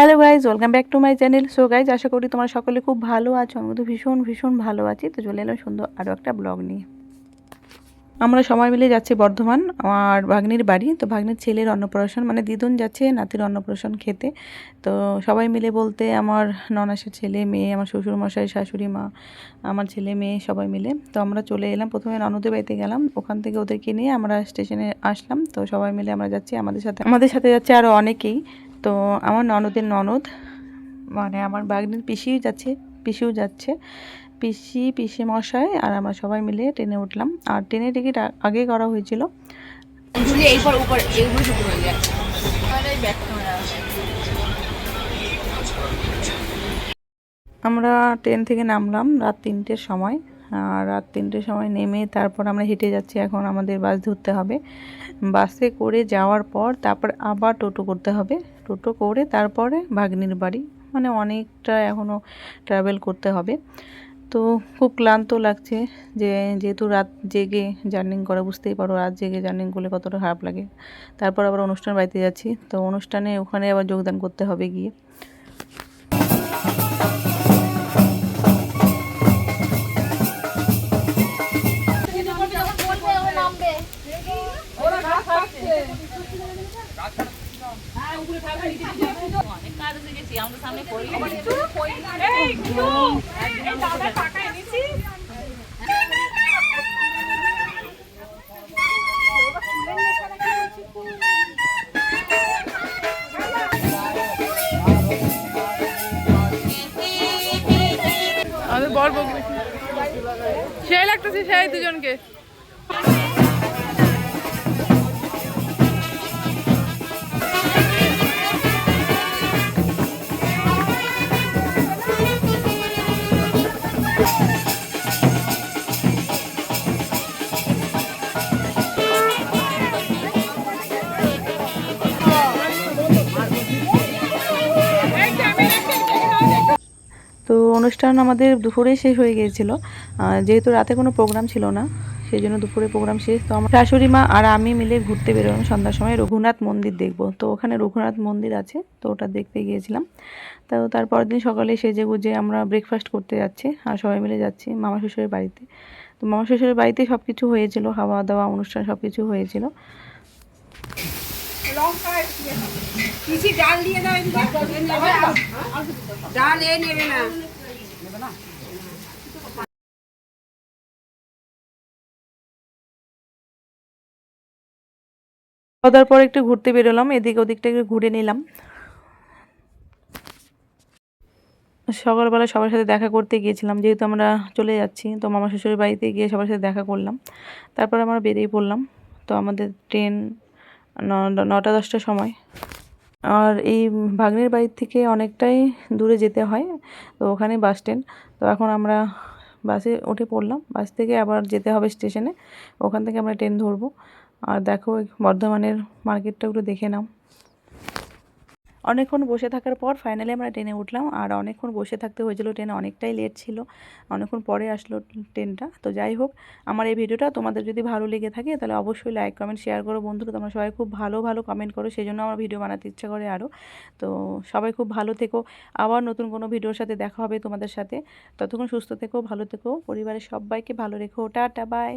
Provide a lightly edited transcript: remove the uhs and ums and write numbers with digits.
Hello guys, welcome back to my channel. So guys, আশা করি তোমরা সকলে খুব ভালো আছো। আমি তো ভীষণ ভীষণ ভালো আছি। তো চলে এলাম সুন্দর আরও একটা ব্লগ নিয়ে। আমরা সবাই মিলে যাচ্ছি বর্ধমান আমার ভাগ্নির বাড়ি। তো ভাগ্নির ছেলের অন্নপ্রাশন, মানে দিদুন যাচ্ছে নাতির অন্নপ্রাশন খেতে। তো সবাই মিলে বলতে আমার ননাসের ছেলে মেয়ে, আমার শ্বশুরমশাই, শাশুড়ি মা, আমার ছেলে মেয়ে সবাই মিলে। তো আমরা চলে এলাম, প্রথমে ননদের বাড়িতে গেলাম, ওখান থেকে ওদেরকে নিয়ে আমরা স্টেশনে আসলাম। তো সবাই মিলে আমরা যাচ্ছি, আমাদের সাথে যাচ্ছে আরও অনেকেই। তো আমার ননদের ননদ, মানে আমার ভাগ্নির পিসিও যাচ্ছে, পিসি মশাই আর আমরা সবাই মিলে ট্রেনে উঠলাম। আর ট্রেনের টিকিট আগেই করা হয়েছিল। আমরা ট্রেন থেকে নামলাম রাত 3টের সময়। আর রাত 3টের সময় নেমে তারপর আমরা হেঁটে যাচ্ছি। এখন আমাদের বাস ধরতে হবে। বাসে করে যাওয়ার পর তারপর আবার টোটো করতে হবে। টোটো করে তারপরে ভাগ্নির বাড়ি, মানে অনেকটা এখনও ট্রাভেল করতে হবে। তো খুব ক্লান্ত লাগছে, যেহেতু রাত জেগে জার্নি করা, বুঝতেই পারো রাত জেগে জার্নি করলে কতটা খারাপ লাগে। তারপর আবার অনুষ্ঠান বাড়িতে যাচ্ছি, তো অনুষ্ঠানে ওখানে আবার যোগদান করতে হবে গিয়ে। আমাদের বর বকবে, সেই লাগতেছে সেই দুজনকে। তো অনুষ্ঠান আমাদের দুপুরে শেষ হয়ে গিয়েছিল, যেহেতু রাতে কোনো প্রোগ্রাম ছিল না, সেই জন্য দুপুরে প্রোগ্রাম শেষ। তো আমার শাশুড়ি মা আর আমি মিলে ঘুরতে বেরোলাম সন্ধ্যার সময়, রঘুনাথ মন্দির দেখব। তো ওখানে রঘুনাথ মন্দির আছে, তো ওটা দেখতে গিয়েছিলাম। তো তারপরের দিন সকালে সেজে গুজে আমরা ব্রেকফাস্ট করতে যাচ্ছি আর সবাই মিলে যাচ্ছি মামা শ্বশুরের বাড়িতে। তো মামা শ্বশুরের বাড়িতে সব কিছু হয়েছিল, খাওয়া দাওয়া অনুষ্ঠান সব কিছু হয়েছিল। খাওয়া দাওয়ার পর একটু ঘুরতে বেরোলাম, এদিক ওদিকটা একটু ঘুরে নিলাম। সকালবেলা সবার সাথে দেখা করতে গিয়েছিলাম, যেহেতু আমরা চলে যাচ্ছি। তো মামা শ্বশুরের বাড়িতে গিয়ে সবার সাথে দেখা করলাম, তারপর আমরা বেরিয়ে পড়লাম। তো আমাদের ট্রেন 9টা-10টার সময়। আর এই ভাগ্নের বাড়ির থেকে অনেকটাই দূরে যেতে হয়, তো ওখানে বাস স্ট্যান্ড। তো এখন আমরা বাসে উঠে পড়লাম, বাস থেকে আবার যেতে হবে স্টেশনে, ওখান থেকে আমরা ট্রেন ধরবো। আর দেখো বর্ধমানের মার্কেটটা একটু দেখে নাও। অনেকক্ষণ বসে থাকার পর ফাইনালি আমরা ট্রেনে উঠলাম। আর অনেকক্ষণ বসে থাকতে হয়েছিল, ট্রেনে অনেকটাই লেট ছিল, অনেকক্ষণ পরে আসলো ট্রেনটা। তো যাই হোক, আমার এই ভিডিওটা তোমাদের যদি ভালো লেগে থাকে তাহলে অবশ্যই লাইক কমেন্ট শেয়ার করো। বন্ধুরা তোমরা সবাই খুব ভালো ভালো কমেন্ট করো, সেই জন্য আমার ভিডিও বানাতে ইচ্ছা করে আরও। তো সবাই খুব ভালো থেকো, আবার নতুন কোনো ভিডিওর সাথে দেখা হবে তোমাদের সাথে। ততক্ষণ সুস্থ থেকো, ভালো থেকো, পরিবারের সবাইকে ভালো রেখো। Tata, by.